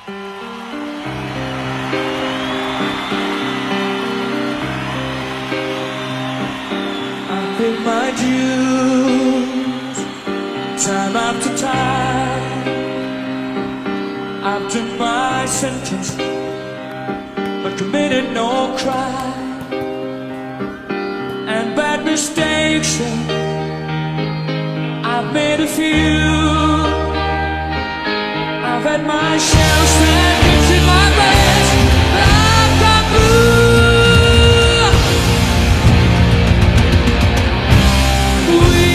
I paid my dues time after time. I've done my sentence, but committed no crime. And bad mistakes, I've made a few. I've had my share of seconds in my best life taboo. We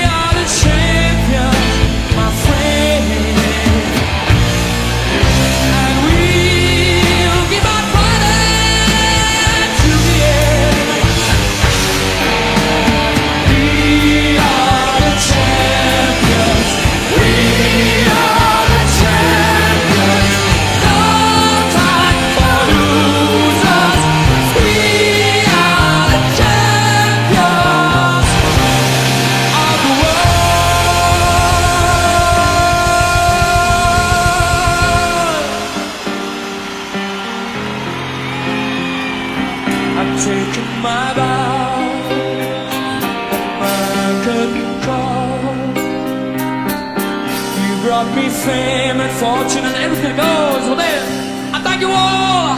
are the champions, my friend, and we'll keep on fighting to the end. We are the champions. We are the champions. No time for losers. We are the champions of the world. I've taken my vow at my curtain call. You brought me fame and fortune and everything goes. Well then, I thank you all.